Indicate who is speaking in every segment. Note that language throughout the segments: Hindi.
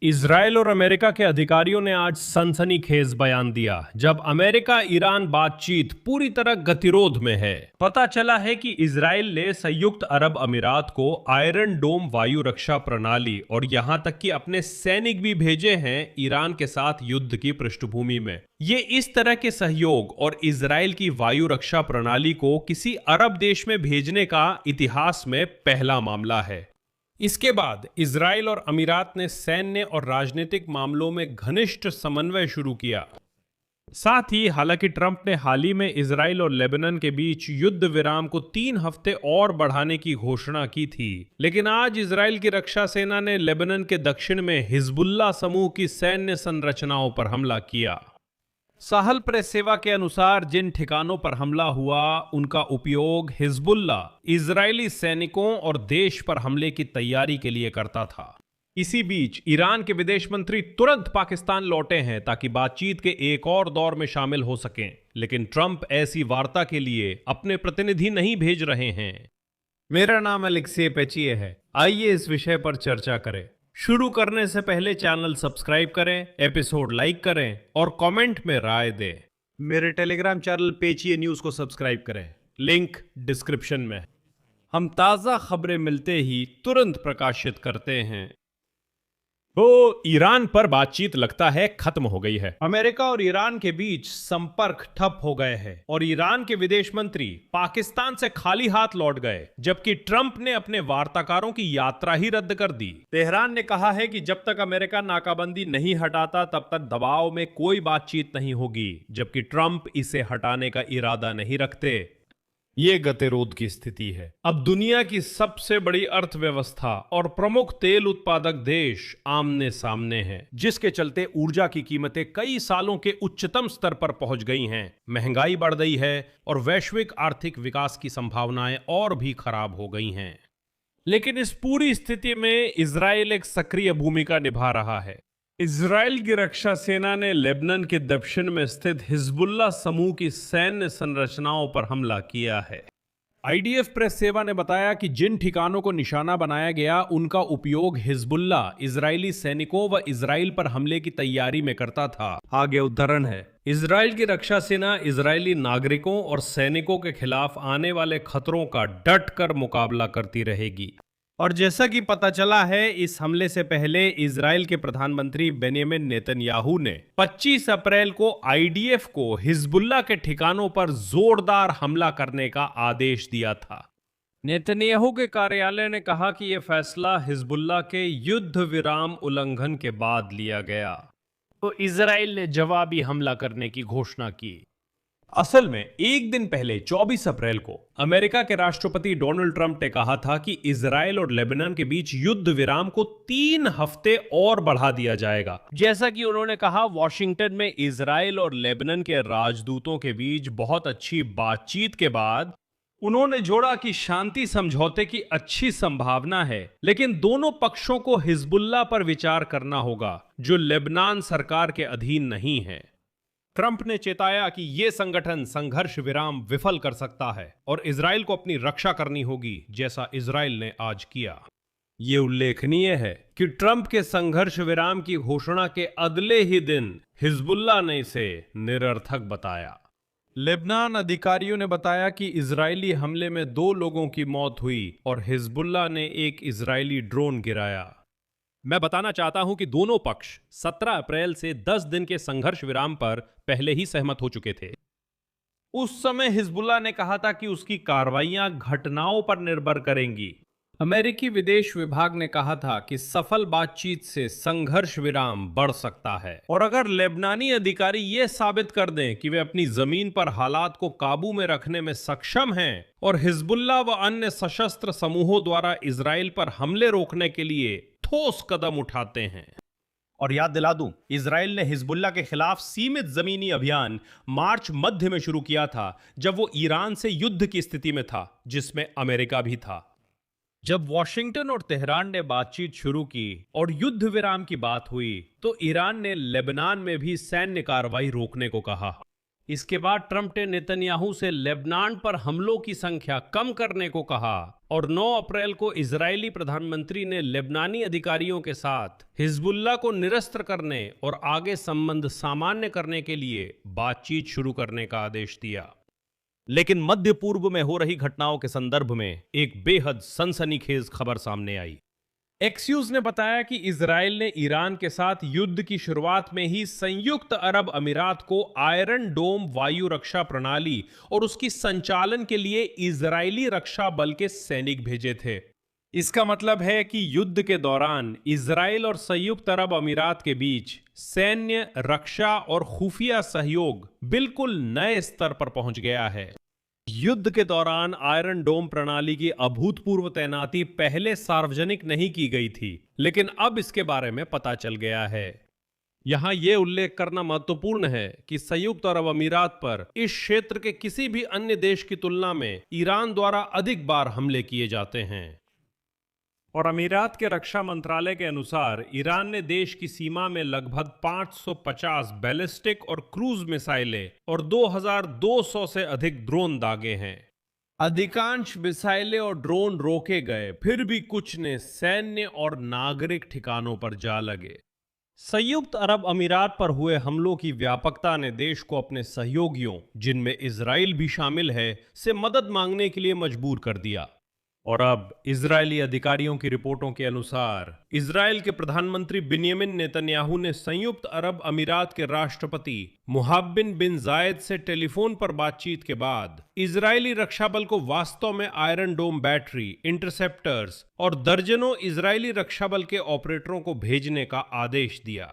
Speaker 1: इजराइल और अमेरिका के अधिकारियों ने आज सनसनीखेज बयान दिया जब अमेरिका ईरान बातचीत पूरी तरह गतिरोध में है। पता चला है कि इजराइल ने संयुक्त अरब अमीरात को आयरन डोम वायु रक्षा प्रणाली और यहां तक कि अपने सैनिक भी भेजे हैं ईरान के साथ युद्ध की पृष्ठभूमि में। ये इस तरह के सहयोग और इजराइल की वायु रक्षा प्रणाली को किसी अरब देश में भेजने का इतिहास में पहला मामला है। इसके बाद इजराइल और अमीरात ने सैन्य और राजनीतिक मामलों में घनिष्ठ समन्वय शुरू किया। साथ ही हालांकि ट्रंप ने हाल ही में इजराइल और लेबनान के बीच युद्ध विराम को 3 हफ्ते और बढ़ाने की घोषणा की थी, लेकिन आज इजराइल की रक्षा सेना ने लेबनान के दक्षिण में हिजबुल्लाह समूह की सैन्य संरचनाओं पर हमला किया। साहल प्रेस सेवा के अनुसार जिन ठिकानों पर हमला हुआ उनका उपयोग हिजबुल्लाह इजरायली सैनिकों और देश पर हमले की तैयारी के लिए करता था। इसी बीच ईरान के विदेश मंत्री तुरंत पाकिस्तान लौटे हैं ताकि बातचीत के एक और दौर में शामिल हो सकें, लेकिन ट्रंप ऐसी वार्ता के लिए अपने प्रतिनिधि नहीं भेज रहे हैं। मेरा नाम अलेक्सी पेचिए है, आइए इस विषय पर चर्चा करें। शुरू करने से पहले चैनल सब्सक्राइब करें, एपिसोड लाइक करें और कमेंट में राय दें। मेरे टेलीग्राम चैनल पेचिए न्यूज़ को सब्सक्राइब करें, लिंक डिस्क्रिप्शन में। हम ताज़ा खबरें मिलते ही तुरंत प्रकाशित करते हैं। तो ईरान पर बातचीत लगता है खत्म हो गई है। अमेरिका और ईरान के बीच संपर्क ठप हो गए हैं और ईरान के विदेश मंत्री पाकिस्तान से खाली हाथ लौट गए, जबकि ट्रंप ने अपने वार्ताकारों की यात्रा ही रद्द कर दी। तेहरान ने कहा है कि जब तक अमेरिका नाकाबंदी नहीं हटाता तब तक दबाव में कोई बातचीत नहीं होगी, जबकि ट्रंप इसे हटाने का इरादा नहीं रखते। ये गतिरोध की स्थिति है। अब दुनिया की सबसे बड़ी अर्थव्यवस्था और प्रमुख तेल उत्पादक देश आमने सामने हैं, जिसके चलते ऊर्जा की कीमतें कई सालों के उच्चतम स्तर पर पहुंच गई हैं, महंगाई बढ़ गई है और वैश्विक आर्थिक विकास की संभावनाएं और भी खराब हो गई हैं। लेकिन इस पूरी स्थिति में इजराइल एक सक्रिय भूमिका निभा रहा है। इजराइल की रक्षा सेना ने लेबनान के दक्षिण में स्थित हिजबुल्लाह समूह की सैन्य संरचनाओं पर हमला किया है। आईडीएफ प्रेस सेवा ने बताया कि जिन ठिकानों को निशाना बनाया गया उनका उपयोग हिजबुल्लाह इजरायली सैनिकों व इजराइल पर हमले की तैयारी में करता था। आगे उद्धरण है, इजराइल की रक्षा सेना इजरायली नागरिकों और सैनिकों के खिलाफ आने वाले खतरों का डट कर मुकाबला करती रहेगी। और जैसा कि पता चला है, इस हमले से पहले इजराइल के प्रधानमंत्री बेंयामिन नेतन्याहू ने 25 अप्रैल को आईडीएफ को हिजबुल्लाह के ठिकानों पर जोरदार हमला करने का आदेश दिया था। नेतन्याहू के कार्यालय ने कहा कि यह फैसला हिजबुल्लाह के युद्ध विराम उल्लंघन के बाद लिया गया, तो इजराइल ने जवाबी हमला करने की घोषणा की। असल में एक दिन पहले 24 अप्रैल को अमेरिका के राष्ट्रपति डोनाल्ड ट्रंप ने कहा था कि इजराइल और लेबनान के बीच युद्ध विराम को 3 हफ्ते और बढ़ा दिया जाएगा। जैसा कि उन्होंने कहा, वॉशिंगटन में इजराइल और लेबनान के राजदूतों के बीच बहुत अच्छी बातचीत के बाद उन्होंने जोड़ा कि शांति समझौते की अच्छी संभावना है, लेकिन दोनों पक्षों को हिजबुल्लाह पर विचार करना होगा, जो लेबनान सरकार के अधीन नहीं है। ट्रंप ने चेताया कि यह संगठन संघर्ष विराम विफल कर सकता है और इजराइल को अपनी रक्षा करनी होगी, जैसा इजराइल ने आज किया। यह उल्लेखनीय है कि ट्रंप के संघर्ष विराम की घोषणा के अगले ही दिन हिजबुल्लाह ने इसे निरर्थक बताया। लेबनान अधिकारियों ने बताया कि इजरायली हमले में 2 लोगों की मौत हुई और हिजबुल्लाह ने एक इजरायली ड्रोन गिराया। मैं बताना चाहता हूं कि दोनों पक्ष 17 अप्रैल से 10 दिन के संघर्ष विराम पर पहले ही सहमत हो चुके थे। उस समय हिजबुल्लाह ने कहा था कि उसकी कार्रवाइयां घटनाओं पर निर्भर करेंगी। अमेरिकी विदेश विभाग ने कहा था कि सफल बातचीत से संघर्ष विराम बढ़ सकता है, और अगर लेबनानी अधिकारी ये साबित कर दें कि वे अपनी जमीन पर हालात को काबू में रखने में सक्षम हैं और हिजबुल्लाह व अन्य सशस्त्र समूहों द्वारा इजराइल पर हमले रोकने के लिए ठोस कदम उठाते हैं। और याद दिला दूं, इजराइल ने हिजबुल्लाह के खिलाफ सीमित जमीनी अभियान मार्च मध्य में शुरू किया था, जब वो ईरान से युद्ध की स्थिति में था, जिसमें अमेरिका भी था। जब वॉशिंगटन और तेहरान ने बातचीत शुरू की और युद्ध विराम की बात हुई, तो ईरान ने लेबनान में भी सैन्य कार्रवाई रोकने को कहा। इसके बाद ट्रंप ने नेतन्याहू से लेबनान पर हमलों की संख्या कम करने को कहा और 9 अप्रैल को इजरायली प्रधानमंत्री ने लेबनानी अधिकारियों के साथ हिजबुल्लाह को निरस्त करने और आगे संबंध सामान्य करने के लिए बातचीत शुरू करने का आदेश दिया। लेकिन मध्य पूर्व में हो रही घटनाओं के संदर्भ में एक बेहद सनसनीखेज खबर सामने आई। एक्सियोस ने बताया कि इजराइल ने ईरान के साथ युद्ध की शुरुआत में ही संयुक्त अरब अमीरात को आयरन डोम वायु रक्षा प्रणाली और उसकी संचालन के लिए इजरायली रक्षा बल के सैनिक भेजे थे। इसका मतलब है कि युद्ध के दौरान इजराइल और संयुक्त अरब अमीरात के बीच सैन्य, रक्षा और खुफिया सहयोग बिल्कुल नए स्तर पर पहुंच गया है। युद्ध के दौरान आयरन डोम प्रणाली की अभूतपूर्व तैनाती पहले सार्वजनिक नहीं की गई थी, लेकिन अब इसके बारे में पता चल गया है। यहां यह उल्लेख करना महत्वपूर्ण है कि संयुक्त अरब अमीरात पर इस क्षेत्र के किसी भी अन्य देश की तुलना में ईरान द्वारा अधिक बार हमले किए जाते हैं। और अमीरात के रक्षा मंत्रालय के अनुसार ईरान ने देश की सीमा में लगभग 550 बैलिस्टिक और क्रूज मिसाइलें और 2200 से अधिक ड्रोन दागे हैं। अधिकांश मिसाइलें और ड्रोन रोके गए, फिर भी कुछ ने सैन्य और नागरिक ठिकानों पर जा लगे। संयुक्त अरब अमीरात पर हुए हमलों की व्यापकता ने देश को अपने सहयोगियों, जिनमें इजराइल भी शामिल है, से मदद मांगने के लिए मजबूर कर दिया। और अब इजरायली अधिकारियों की रिपोर्टों के अनुसार इजराइल के प्रधानमंत्री बिन्यामिन नेतन्याहू ने संयुक्त अरब अमीरात के राष्ट्रपति मुहाब्बिन बिन जायद से टेलीफोन पर बातचीत के बाद इजरायली रक्षा बल को वास्तव में आयरन डोम बैटरी, इंटरसेप्टर्स और दर्जनों इजरायली रक्षा बल के ऑपरेटरों को भेजने का आदेश दिया।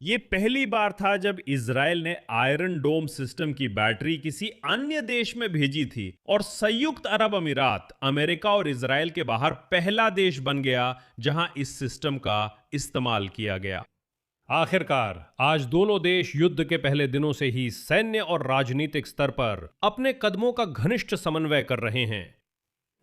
Speaker 1: ये पहली बार था जब इजराइल ने आयरन डोम सिस्टम की बैटरी किसी अन्य देश में भेजी थी और संयुक्त अरब अमीरात अमेरिका और इजराइल के बाहर पहला देश बन गया जहां इस सिस्टम का इस्तेमाल किया गया। आखिरकार आज दोनों देश युद्ध के पहले दिनों से ही सैन्य और राजनीतिक स्तर पर अपने कदमों का घनिष्ठ समन्वय कर रहे हैं।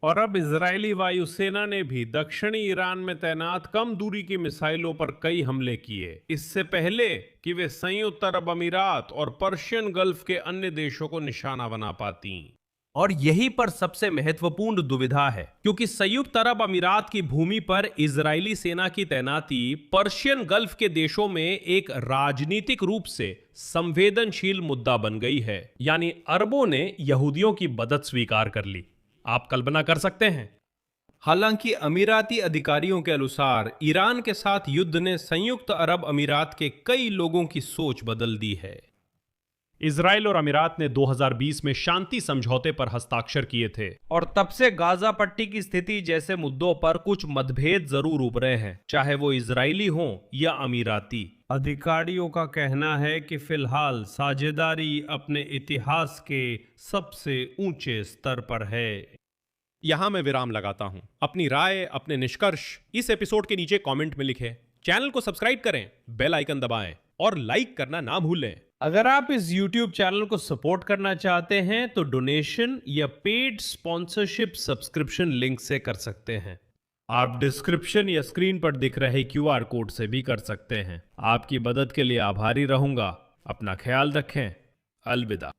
Speaker 1: और अब इजरायली वायुसेना ने भी दक्षिणी ईरान में तैनात कम दूरी की मिसाइलों पर कई हमले किए, इससे पहले कि वे संयुक्त अरब अमीरात और पर्शियन गल्फ के अन्य देशों को निशाना बना पाती। और यही पर सबसे महत्वपूर्ण दुविधा है, क्योंकि संयुक्त अरब अमीरात की भूमि पर इजरायली सेना की तैनाती पर्शियन गल्फ के देशों में एक राजनीतिक रूप से संवेदनशील मुद्दा बन गई है। यानी अरबों ने यहूदियों की मदद स्वीकार कर ली। आप कल्पना कर सकते हैं। हालांकि अमीराती अधिकारियों के अनुसार ईरान के साथ युद्ध ने संयुक्त अरब अमीरात के कई लोगों की सोच बदल दी है। इजराइल और अमीरात ने 2020 में शांति समझौते पर हस्ताक्षर किए थे और तब से गाजा पट्टी की स्थिति जैसे मुद्दों पर कुछ मतभेद जरूर उभरे हैं, चाहे वो इजरायली हों या अमीराती। अधिकारियों का कहना है कि फिलहाल साझेदारी अपने इतिहास के सबसे ऊंचे स्तर पर है। यहां मैं विराम लगाता हूं। अपनी राय, अपने निष्कर्ष इस एपिसोड के नीचे कमेंट में लिखें। चैनल को सब्सक्राइब करें, बेल आइकन दबाएं और लाइक करना ना भूलें। अगर आप इस YouTube चैनल को सपोर्ट करना चाहते हैं तो डोनेशन या पेड स्पॉन्सरशिप सब्सक्रिप्शन लिंक से कर सकते हैं। आप डिस्क्रिप्शन या स्क्रीन पर दिख रहे QR कोड से भी कर सकते हैं। आपकी मदद के लिए आभारी रहूंगा। अपना ख्याल रखें। अलविदा।